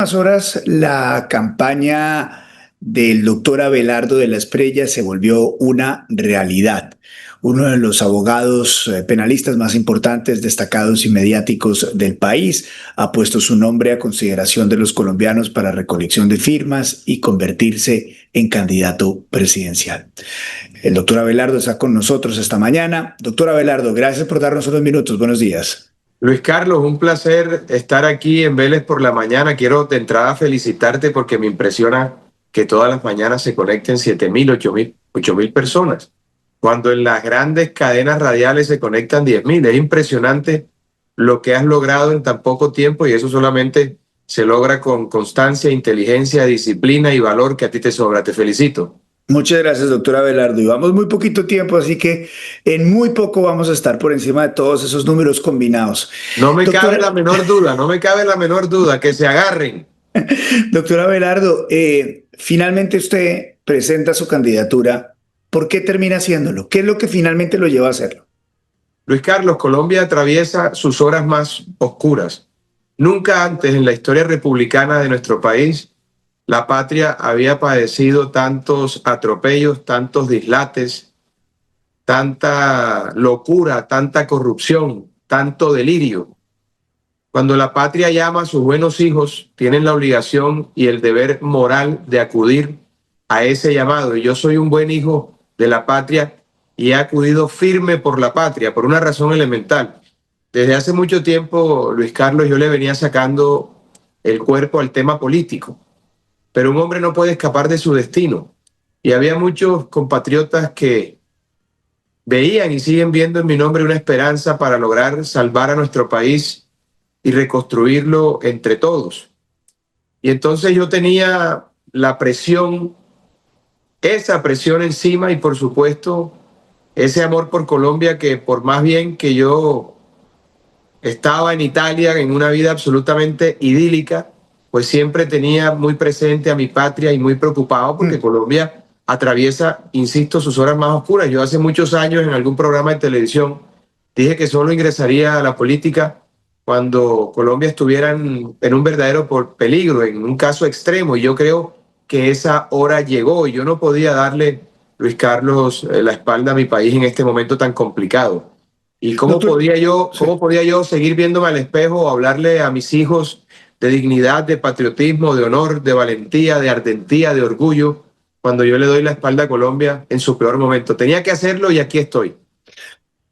Unas horas la campaña del doctor Abelardo de la Espriella se volvió una realidad. Uno de los abogados penalistas más importantes, destacados y mediáticos del país ha puesto su nombre a consideración de los colombianos para recolección de firmas y convertirse en candidato presidencial. El doctor Abelardo está con nosotros esta mañana. Doctor Abelardo, gracias por darnos unos minutos. Buenos días. Luis Carlos, un placer estar aquí en Vélez por la mañana. Quiero de entrada felicitarte porque me impresiona que todas las mañanas se conecten 7.000, 8.000 personas, cuando en las grandes cadenas radiales se conectan 10.000. Es impresionante lo que has logrado en tan poco tiempo y eso solamente se logra con constancia, inteligencia, disciplina y valor que a ti te sobra. Te felicito. Muchas gracias, doctor Abelardo. Y vamos muy poquito tiempo, así que en muy poco vamos a estar por encima de todos esos números combinados. No me cabe la Doctora, menor duda, no me cabe la menor duda, que se agarren. doctor Abelardo, finalmente usted presenta su candidatura. ¿Por qué termina haciéndolo? ¿Qué es lo que finalmente lo lleva a hacerlo? Luis Carlos, Colombia atraviesa sus horas más oscuras. Nunca antes en la historia republicana de nuestro país la patria había padecido tantos atropellos, tantos dislates, tanta locura, tanta corrupción, tanto delirio. Cuando la patria llama a sus buenos hijos, tienen la obligación y el deber moral de acudir a ese llamado. Y yo soy un buen hijo de la patria y he acudido firme por la patria, por una razón elemental. Desde hace mucho tiempo, Luis Carlos, yo le venía sacando el cuerpo al tema político, pero un hombre no puede escapar de su destino. Y había muchos compatriotas que veían y siguen viendo en mi nombre una esperanza para lograr salvar a nuestro país y reconstruirlo entre todos. Y entonces yo tenía la presión, esa presión encima y por supuesto ese amor por Colombia que por más bien que yo estaba en Italia en una vida absolutamente idílica, pues siempre tenía muy presente a mi patria y muy preocupado porque Colombia atraviesa, insisto, sus horas más oscuras. Yo hace muchos años en algún programa de televisión dije que solo ingresaría a la política cuando Colombia estuviera en un verdadero peligro, en un caso extremo, y yo creo que esa hora llegó y yo no podía darle, Luis Carlos, la espalda a mi país en este momento tan complicado. ¿Y Doctor, sí. cómo podía yo seguir viéndome al espejo o hablarle a mis hijos de dignidad, de patriotismo, de honor, de valentía, de ardentía, de orgullo, cuando yo le doy la espalda a Colombia en su peor momento? Tenía que hacerlo y aquí estoy.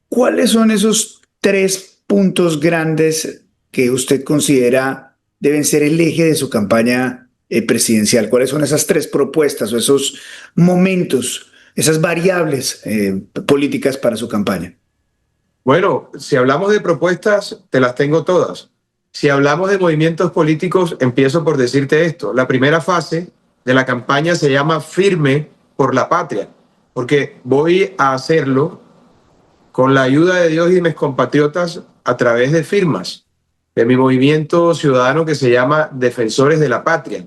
¿Cuáles son esos tres puntos grandes que usted considera deben ser el eje de su campaña presidencial? ¿Cuáles son esas tres propuestas o esos momentos, esas variables políticas para su campaña? Bueno, si hablamos de propuestas, te las tengo todas. Si hablamos de movimientos políticos, empiezo por decirte esto. La primera fase de la campaña se llama Firme por la Patria, porque voy a hacerlo con la ayuda de Dios y de mis compatriotas a través de firmas, de mi movimiento ciudadano que se llama Defensores de la Patria.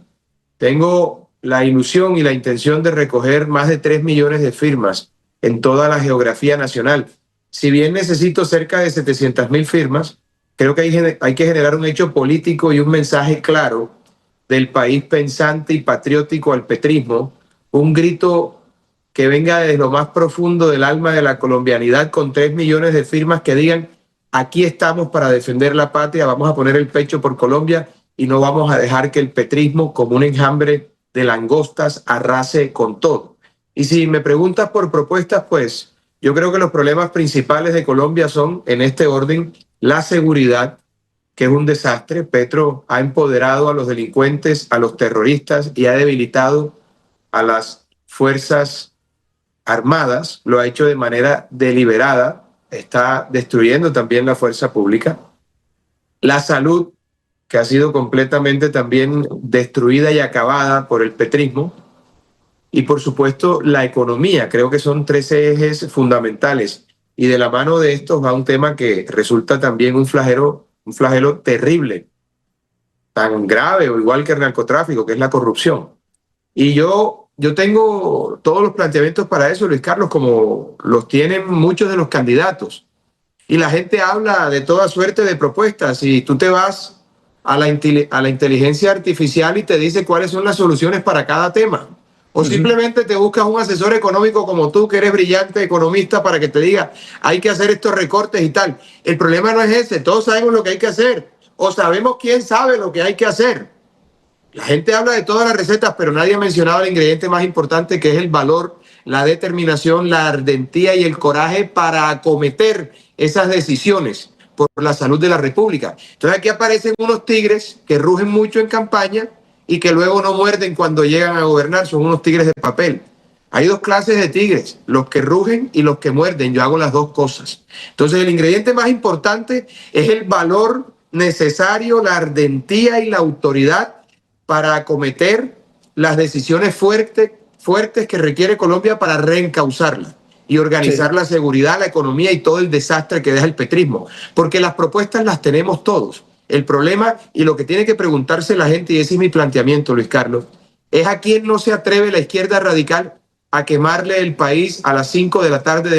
Tengo la ilusión y la intención de recoger más de 3 millones de firmas en toda la geografía nacional. Si bien necesito cerca de 700.000 firmas, creo que hay que generar un hecho político y un mensaje claro del país pensante y patriótico al petrismo, un grito que venga desde lo más profundo del alma de la colombianidad con 3 millones de firmas que digan: aquí estamos para defender la patria, vamos a poner el pecho por Colombia y no vamos a dejar que el petrismo, como un enjambre de langostas, arrase con todo. Y si me preguntas por propuestas, pues yo creo que los problemas principales de Colombia son, en este orden, la seguridad, que es un desastre. Petro ha empoderado a los delincuentes, a los terroristas y ha debilitado a las fuerzas armadas, lo ha hecho de manera deliberada, está destruyendo también la fuerza pública. La salud, que ha sido completamente también destruida y acabada por el petrismo. Y por supuesto la economía, creo que son tres ejes fundamentales. Y de la mano de estos va un tema que resulta también un flagelo terrible, tan grave o igual que el narcotráfico, que es la corrupción. Y yo tengo todos los planteamientos para eso, Luis Carlos, como los tienen muchos de los candidatos. Y la gente habla de toda suerte de propuestas. Y tú te vas a la inteligencia artificial y te dice cuáles son las soluciones para cada tema. O simplemente te buscas un asesor económico como tú, que eres brillante economista, para que te diga, hay que hacer estos recortes y tal. El problema no es ese, todos sabemos lo que hay que hacer, o sabemos quién sabe lo que hay que hacer. La gente habla de todas las recetas, pero nadie ha mencionado el ingrediente más importante, que es el valor, la determinación, la ardentía y el coraje para acometer esas decisiones por la salud de la República. Entonces aquí aparecen unos tigres que rugen mucho en campaña y que luego no muerden cuando llegan a gobernar, son unos tigres de papel. Hay dos clases de tigres, los que rugen y los que muerden. Yo hago las dos cosas. Entonces el ingrediente más importante es el valor necesario, la ardentía y la autoridad para acometer las decisiones fuertes que requiere Colombia para reencauzarla y organizar la seguridad, la economía y todo el desastre que deja el petrismo. Porque las propuestas las tenemos todos. El problema, y lo que tiene que preguntarse la gente, y ese es mi planteamiento, Luis Carlos, es a quién no se atreve la izquierda radical a quemarle el país a las 5 de la tarde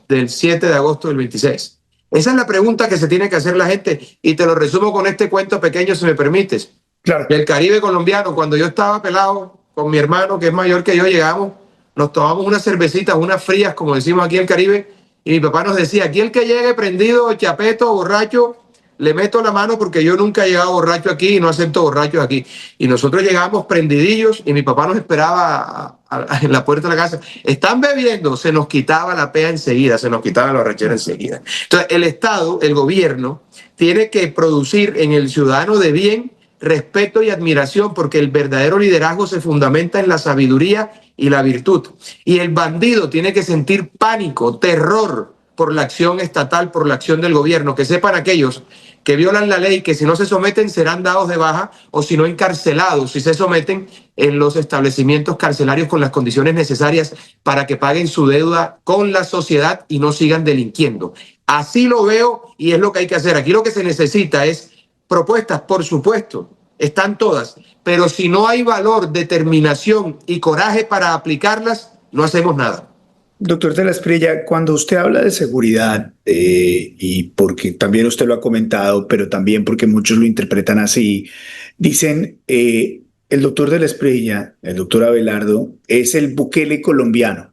del 7 de agosto del 26. Esa es la pregunta que se tiene que hacer la gente, y te lo resumo con este cuento pequeño, si me permites. Claro. Del Caribe colombiano, cuando yo estaba pelado con mi hermano, que es mayor que yo, llegamos, nos tomamos unas cervecitas, unas frías, como decimos aquí en el Caribe, y mi papá nos decía, aquí el que llegue prendido, chapeto, borracho, le meto la mano, porque yo nunca he llegado borracho aquí y no acepto borrachos aquí. Y nosotros llegábamos prendidillos y mi papá nos esperaba en la puerta de la casa. Están bebiendo, se nos quitaba la pea enseguida, se nos quitaba la borrachera enseguida. Entonces el Estado, el gobierno, tiene que producir en el ciudadano de bien respeto y admiración, porque el verdadero liderazgo se fundamenta en la sabiduría y la virtud. Y el bandido tiene que sentir pánico, terror por la acción estatal, por la acción del gobierno. Que sepan aquellos que violan la ley, que si no se someten serán dados de baja, o si no encarcelados, si se someten en los establecimientos carcelarios con las condiciones necesarias para que paguen su deuda con la sociedad y no sigan delinquiendo. Así lo veo, y es lo que hay que hacer. Aquí lo que se necesita es propuestas, por supuesto, están todas, pero si no hay valor, determinación y coraje para aplicarlas, no hacemos nada. Doctor de la Espriella, cuando usted habla de seguridad, y porque también usted lo ha comentado, pero también porque muchos lo interpretan así, dicen, el doctor de la Espriella, el doctor Abelardo, es el Bukele colombiano.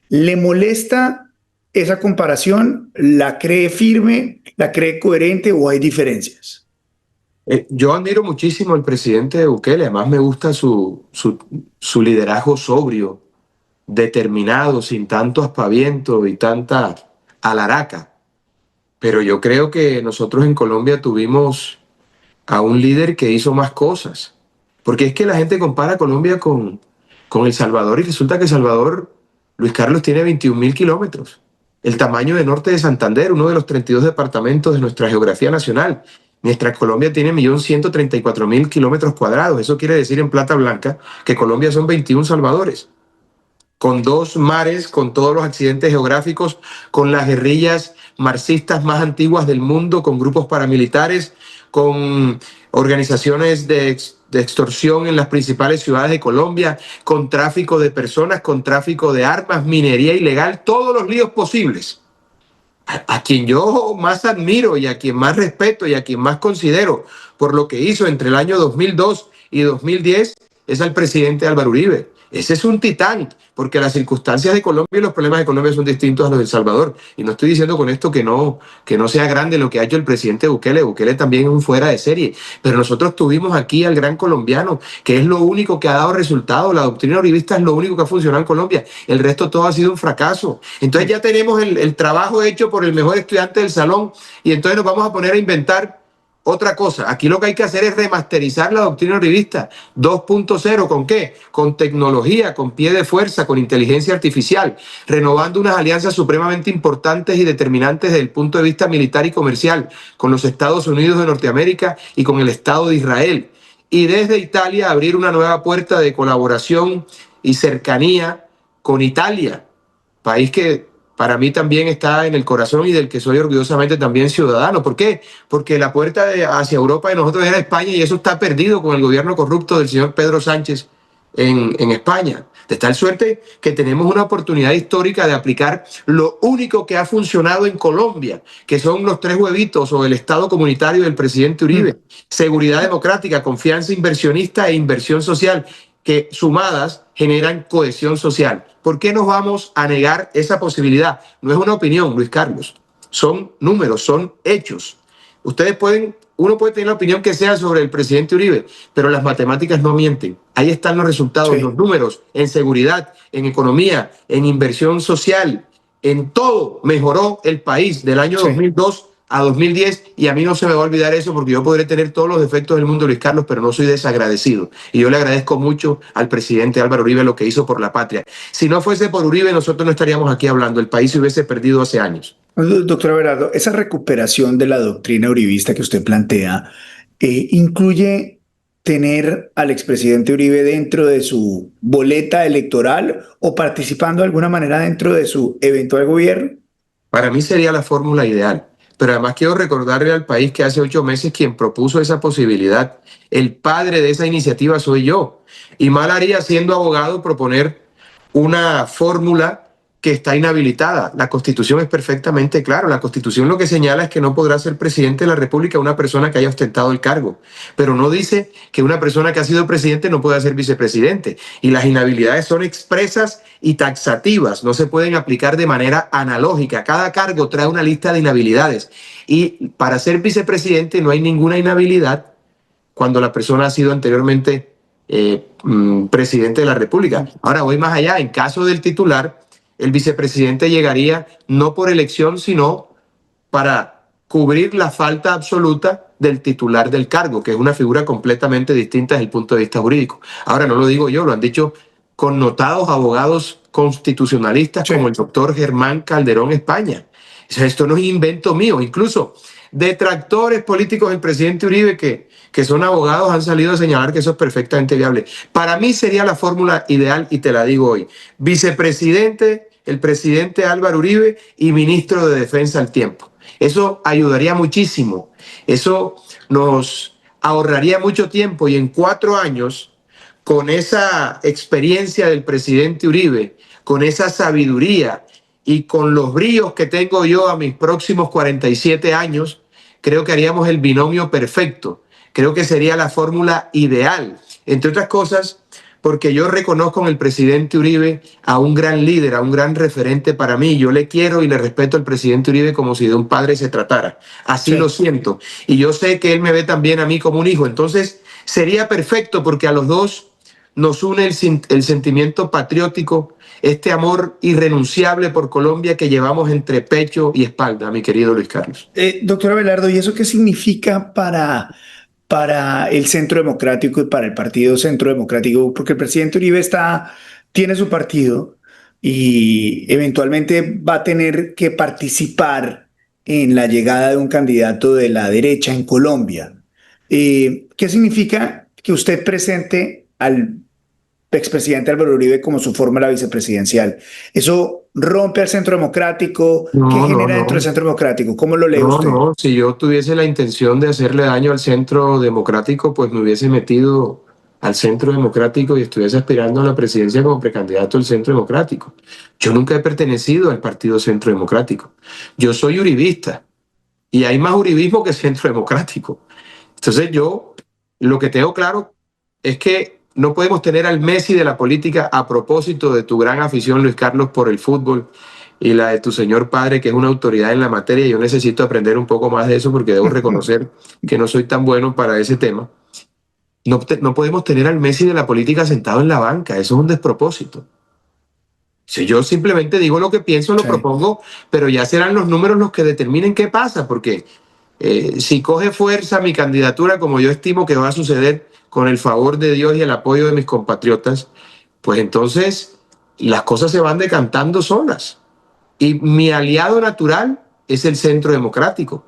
¿Le molesta esa comparación? ¿La cree firme? ¿La cree coherente o hay diferencias? Yo admiro muchísimo al presidente Bukele, además me gusta su liderazgo sobrio, determinado, sin tanto aspaviento y tanta alaraca. Pero yo creo que nosotros en Colombia tuvimos a un líder que hizo más cosas. Porque es que la gente compara a Colombia con El Salvador, y resulta que El Salvador, Luis Carlos, tiene 21.000 kilómetros. El tamaño de Norte de Santander, uno de los 32 departamentos de nuestra geografía nacional. Nuestra Colombia tiene 1.134.000 kilómetros cuadrados. Eso quiere decir en plata blanca que Colombia son 21 Salvadores, con 2 mares, con todos los accidentes geográficos, con las guerrillas marxistas más antiguas del mundo, con grupos paramilitares, con organizaciones de extorsión en las principales ciudades de Colombia, con tráfico de personas, con tráfico de armas, minería ilegal, todos los líos posibles. A quien yo más admiro y a quien más respeto y a quien más considero por lo que hizo entre el año 2002 y 2010 es al presidente Álvaro Uribe. Ese es un titán, porque las circunstancias de Colombia y los problemas de Colombia son distintos a los de El Salvador. Y no estoy diciendo con esto que no sea grande lo que ha hecho el presidente Bukele. Bukele también es un fuera de serie. Pero nosotros tuvimos aquí al gran colombiano, que es lo único que ha dado resultado. La doctrina uribista es lo único que ha funcionado en Colombia. El resto todo ha sido un fracaso. Entonces ya tenemos el trabajo hecho por el mejor estudiante del salón, y entonces nos vamos a poner a inventar otra cosa. Aquí lo que hay que hacer es remasterizar la doctrina uribista 2.0. ¿Con qué? Con tecnología, con pie de fuerza, con inteligencia artificial, renovando unas alianzas supremamente importantes y determinantes desde el punto de vista militar y comercial con los Estados Unidos de Norteamérica y con el Estado de Israel. Y desde Italia abrir una nueva puerta de colaboración y cercanía con Italia, país que para mí también está en el corazón y del que soy orgullosamente también ciudadano. ¿Por qué? Porque la puerta hacia Europa de nosotros era España, y eso está perdido con el gobierno corrupto del señor Pedro Sánchez en España. De tal suerte que tenemos una oportunidad histórica de aplicar lo único que ha funcionado en Colombia, que son los 3 huevitos o el Estado comunitario del presidente Uribe. Seguridad democrática, confianza inversionista e inversión social, que sumadas generan cohesión social. ¿Por qué nos vamos a negar esa posibilidad? No es una opinión, Luis Carlos. Son números, son hechos. Uno puede tener la opinión que sea sobre el presidente Uribe, pero las matemáticas no mienten. Ahí están los resultados, sí, los números, en seguridad, en economía, en inversión social, en todo mejoró el país del año 2002 a 2010, y a mí no se me va a olvidar eso, porque yo podré tener todos los defectos del mundo, Luis Carlos, pero no soy desagradecido. Y yo le agradezco mucho al presidente Álvaro Uribe lo que hizo por la patria. Si no fuese por Uribe, nosotros no estaríamos aquí hablando. El país se hubiese perdido hace años. Doctor Abelardo, esa recuperación de la doctrina uribista que usted plantea incluye tener al expresidente Uribe dentro de su boleta electoral o participando de alguna manera dentro de su eventual gobierno. Para mí sería la fórmula ideal, pero además quiero recordarle al país que hace 8 meses quien propuso esa posibilidad, el padre de esa iniciativa soy yo, y mal haría siendo abogado proponer una fórmula que está inhabilitada. La Constitución es perfectamente clara. La Constitución lo que señala es que no podrá ser presidente de la República una persona que haya ostentado el cargo, pero no dice que una persona que ha sido presidente no pueda ser vicepresidente. Y las inhabilidades son expresas y taxativas, no se pueden aplicar de manera analógica. Cada cargo trae una lista de inhabilidades, y para ser vicepresidente no hay ninguna inhabilidad cuando la persona ha sido anteriormente presidente de la República. Ahora voy más allá. En caso del titular, el vicepresidente llegaría no por elección, sino para cubrir la falta absoluta del titular del cargo, que es una figura completamente distinta desde el punto de vista jurídico. Ahora no lo digo yo, lo han dicho connotados abogados constitucionalistas, sí, como el doctor Germán Calderón España. O sea, esto no es invento mío. Incluso detractores políticos del presidente Uribe que son abogados han salido a señalar que eso es perfectamente viable. Para mí sería la fórmula ideal, y te la digo hoy: vicepresidente, el presidente Álvaro Uribe, y ministro de Defensa al tiempo. Eso ayudaría muchísimo. Eso nos ahorraría mucho tiempo, y en 4 años, con esa experiencia del presidente Uribe, con esa sabiduría y con los bríos que tengo yo a mis próximos 47 años, creo que haríamos el binomio perfecto. Creo que sería la fórmula ideal, entre otras cosas, porque yo reconozco en el presidente Uribe a un gran líder, a un gran referente para mí. Yo le quiero y le respeto al presidente Uribe como si de un padre se tratara. Así sí, lo siento. Y yo sé que él me ve también a mí como un hijo. Entonces sería perfecto, porque a los dos nos une el sentimiento patriótico, este amor irrenunciable por Colombia que llevamos entre pecho y espalda, mi querido Luis Carlos. Doctor Abelardo, ¿y eso qué significa para el Centro Democrático y para el Partido Centro Democrático? Porque el presidente Uribe tiene su partido y eventualmente va a tener que participar en la llegada de un candidato de la derecha en Colombia. ¿Qué significa que usted presente al expresidente Álvaro Uribe como su fórmula vicepresidencial? ¿Eso rompe al Centro Democrático? ¿Qué genera dentro del Centro Democrático? ¿Cómo lo lee usted? No, si yo tuviese la intención de hacerle daño al Centro Democrático, pues me hubiese metido al Centro Democrático y estuviese aspirando a la presidencia como precandidato del Centro Democrático. Yo nunca he pertenecido al Partido Centro Democrático. Yo soy uribista, y hay más uribismo que Centro Democrático. Entonces yo lo que tengo claro es que no podemos tener al Messi de la política, a propósito de tu gran afición, Luis Carlos, por el fútbol, y la de tu señor padre, que es una autoridad en la materia. Yo necesito aprender un poco más de eso, porque debo reconocer que no soy tan bueno para ese tema. No podemos tener al Messi de la política sentado en la banca. Eso es un despropósito. Si yo simplemente digo lo que pienso, lo propongo, pero ya serán los números los que determinen qué pasa, porque si coge fuerza mi candidatura, como yo estimo que va a suceder, con el favor de Dios y el apoyo de mis compatriotas, pues entonces las cosas se van decantando solas. Y mi aliado natural es el Centro Democrático.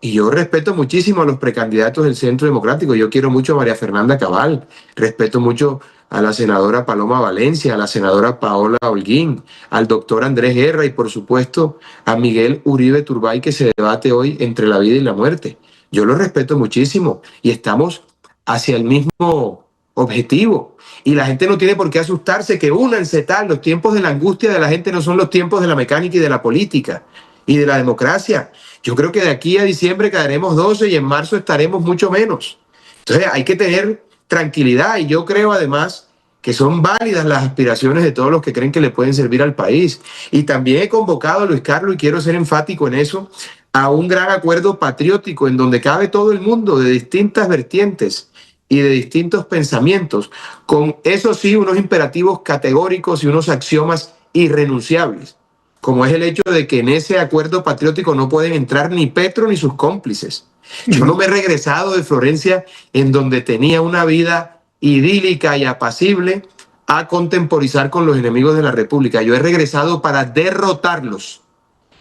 Y yo respeto muchísimo a los precandidatos del Centro Democrático. Yo quiero mucho a María Fernanda Cabal, respeto mucho a la senadora Paloma Valencia, a la senadora Paola Holguín, al doctor Andrés Guerra y, por supuesto, a Miguel Uribe Turbay, que se debate hoy entre la vida y la muerte. Yo los respeto muchísimo y estamos hacia el mismo objetivo. Y la gente no tiene por qué asustarse, que únanse tal. Los tiempos de la angustia de la gente no son los tiempos de la mecánica y de la política y de la democracia. Yo creo que de aquí a diciembre quedaremos 12 y en marzo estaremos mucho menos. Entonces hay que tener tranquilidad, y yo creo además que son válidas las aspiraciones de todos los que creen que le pueden servir al país. Y también he convocado a Luis Carlos, y quiero ser enfático en eso, a un gran acuerdo patriótico en donde cabe todo el mundo de distintas vertientes y de distintos pensamientos, con eso sí unos imperativos categóricos y unos axiomas irrenunciables, como es el hecho de que en ese acuerdo patriótico no pueden entrar ni Petro ni sus cómplices. Yo no me he regresado de Florencia, en donde tenía una vida idílica y apacible, a contemporizar con los enemigos de la República. Yo he regresado para derrotarlos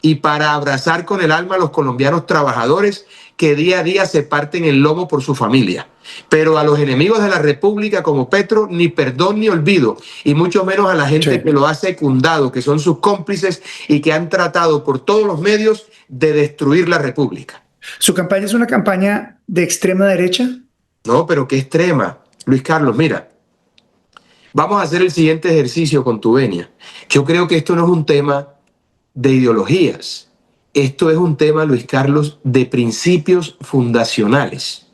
y para abrazar con el alma a los colombianos trabajadores que día a día se parten el lomo por su familia. Pero a los enemigos de la República como Petro, ni perdón ni olvido, y mucho menos a la gente que lo ha secundado, que son sus cómplices y que han tratado por todos los medios de destruir la República. ¿Su campaña es una campaña de extrema derecha? No, pero qué extrema. Luis Carlos, mira, vamos a hacer el siguiente ejercicio con tu venia. Yo creo que esto no es un tema de ideologías. Esto es un tema, Luis Carlos, de principios fundacionales,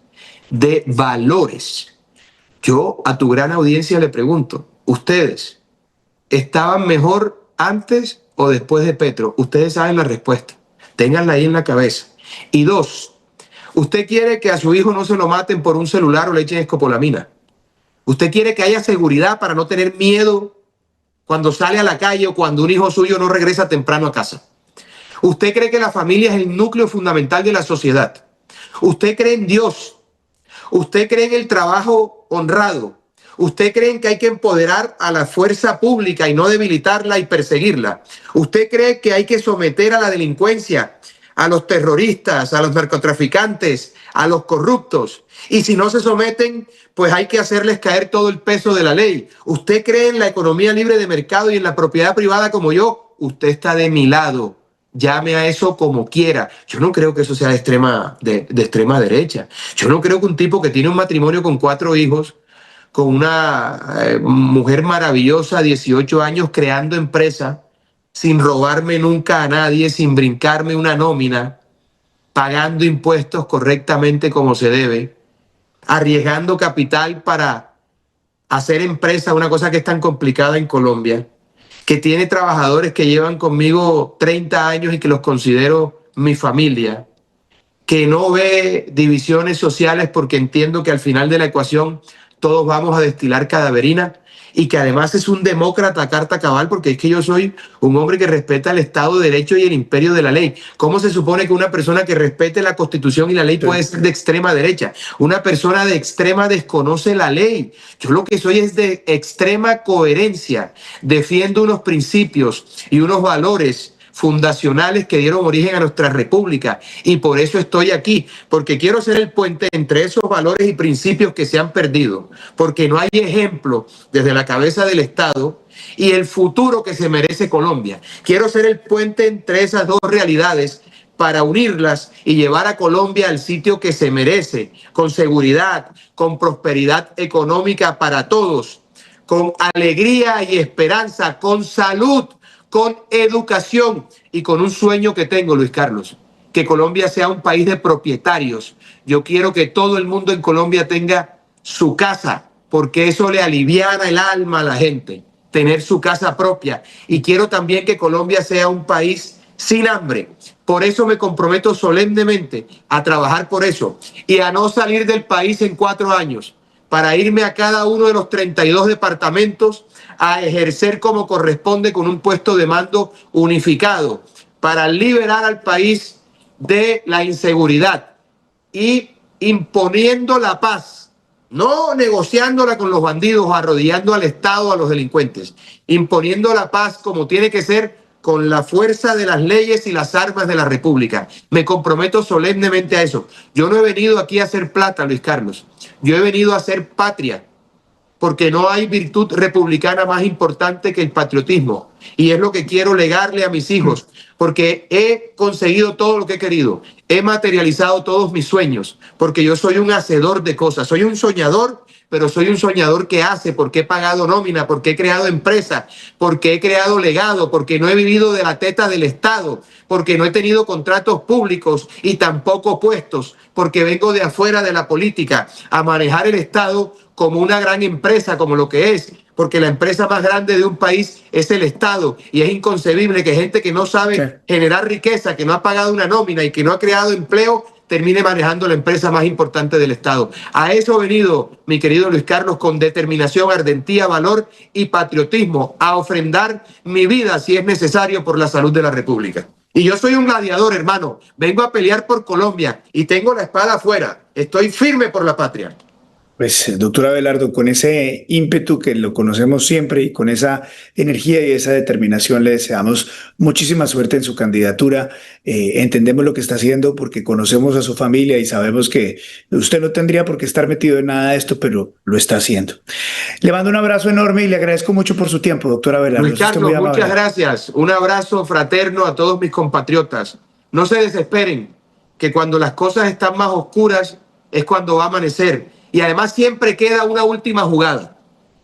de valores. Yo a tu gran audiencia le pregunto, ¿ustedes estaban mejor antes o después de Petro? Ustedes saben la respuesta. Ténganla ahí en la cabeza. Y dos, ¿usted quiere que a su hijo no se lo maten por un celular o le echen escopolamina? ¿Usted quiere que haya seguridad para no tener miedo cuando sale a la calle o cuando un hijo suyo no regresa temprano a casa? ¿Usted cree que la familia es el núcleo fundamental de la sociedad? ¿Usted cree en Dios? ¿Usted cree en el trabajo honrado? ¿Usted cree que hay que empoderar a la fuerza pública y no debilitarla y perseguirla? ¿Usted cree que hay que someter a la delincuencia, a los terroristas, a los narcotraficantes, a los corruptos? Y si no se someten, pues hay que hacerles caer todo el peso de la ley. ¿Usted cree en la economía libre de mercado y en la propiedad privada como yo? Usted está de mi lado. Llame a eso como quiera. Yo no creo que eso sea de extrema derecha. Yo no creo que un tipo que tiene un matrimonio con 4 hijos, con una mujer maravillosa, 18 años, creando empresa, sin robarme nunca a nadie, sin brincarme una nómina, pagando impuestos correctamente como se debe, arriesgando capital para hacer empresa, una cosa que es tan complicada en Colombia, que tiene trabajadores que llevan conmigo 30 años y que los considero mi familia, que no ve divisiones sociales porque entiendo que al final de la ecuación todos vamos a destilar cadaverina, y que además es un demócrata a carta cabal, porque es que yo soy un hombre que respeta el Estado de Derecho y el imperio de la ley. ¿Cómo se supone que una persona que respete la Constitución y la ley puede ser de extrema derecha? Una persona de extrema desconoce la ley. Yo lo que soy es de extrema coherencia. Defiendo unos principios y unos valores fundacionales que dieron origen a nuestra república, y por eso estoy aquí, porque quiero ser el puente entre esos valores y principios que se han perdido, porque no hay ejemplo desde la cabeza del Estado y el futuro que se merece Colombia. Quiero ser el puente entre esas dos realidades para unirlas y llevar a Colombia al sitio que se merece, con seguridad, con prosperidad económica para todos, con alegría y esperanza, con salud, con educación y con un sueño que tengo, Luis Carlos, que Colombia sea un país de propietarios. Yo quiero que todo el mundo en Colombia tenga su casa, porque eso le aliviana el alma a la gente, tener su casa propia. Y quiero también que Colombia sea un país sin hambre. Por eso me comprometo solemnemente a trabajar por eso y a no salir del país en 4 años, para irme a cada uno de los 32 departamentos a ejercer como corresponde, con un puesto de mando unificado, para liberar al país de la inseguridad y imponiendo la paz, no negociándola con los bandidos o arrodillando al Estado, a los delincuentes, imponiendo la paz como tiene que ser, con la fuerza de las leyes y las armas de la República. Me comprometo solemnemente a eso. Yo no he venido aquí a hacer plata, Luis Carlos. Yo he venido a hacer patria, porque no hay virtud republicana más importante que el patriotismo. y es lo que quiero legarle a mis hijos, porque he conseguido todo lo que he querido, he materializado todos mis sueños, porque yo soy un hacedor de cosas, soy un soñador, pero soy un soñador que hace, porque he pagado nómina, porque he creado empresas, porque he creado legado, porque no he vivido de la teta del Estado, porque no he tenido contratos públicos y tampoco puestos, porque vengo de afuera de la política a manejar el Estado como una gran empresa, como lo que es, porque la empresa más grande de un país es el Estado, y es inconcebible que gente que no sabe generar riqueza, que no ha pagado una nómina y que no ha creado empleo, termine manejando la empresa más importante del Estado. A eso he venido, mi querido Luis Carlos, con determinación, ardentía, valor y patriotismo, a ofrendar mi vida, si es necesario, por la salud de la República. Y yo soy un gladiador, hermano. Vengo a pelear por Colombia y tengo la espada afuera. Estoy firme por la patria. Pues, doctor Abelardo, con ese ímpetu que lo conocemos siempre y con esa energía y esa determinación, le deseamos muchísima suerte en su candidatura. Entendemos lo que está haciendo porque conocemos a su familia y sabemos que usted no tendría por qué estar metido en nada de esto, pero lo está haciendo. Le mando un abrazo enorme y le agradezco mucho por su tiempo, doctor Abelardo. Luis Carlos, muchas gracias. Un abrazo fraterno a todos mis compatriotas. No se desesperen, que cuando las cosas están más oscuras es cuando va a amanecer. Y además siempre queda una última jugada.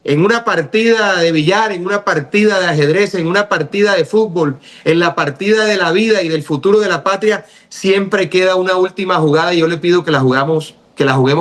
En una partida de billar, en una partida de ajedrez, en una partida de fútbol, en la partida de la vida y del futuro de la patria, siempre queda una última jugada y yo le pido que la juguemos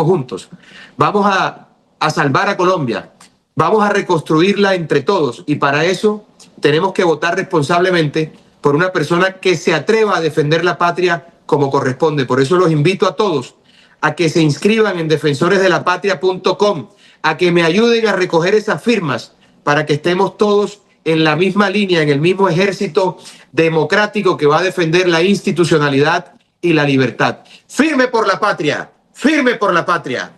juntos. Vamos a salvar a Colombia, vamos a reconstruirla entre todos y para eso tenemos que votar responsablemente por una persona que se atreva a defender la patria como corresponde. Por eso los invito a todos a que se inscriban en defensoresdelapatria.com, a que me ayuden a recoger esas firmas para que estemos todos en la misma línea, en el mismo ejército democrático que va a defender la institucionalidad y la libertad. Firme por la patria, firme por la patria.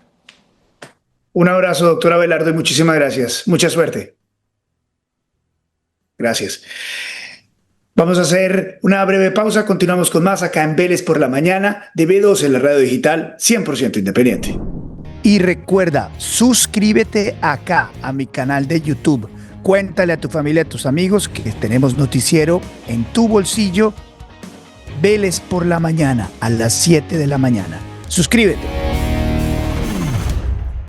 Un abrazo, doctor Abelardo, y muchísimas gracias. Mucha suerte. Gracias. Vamos a hacer una breve pausa, continuamos con más acá en Vélez por la Mañana de B2 en la radio digital 100% independiente. Y recuerda, suscríbete acá a mi canal de YouTube. Cuéntale a tu familia, a tus amigos que tenemos noticiero en tu bolsillo. Vélez por la Mañana a las 7 de la mañana. Suscríbete.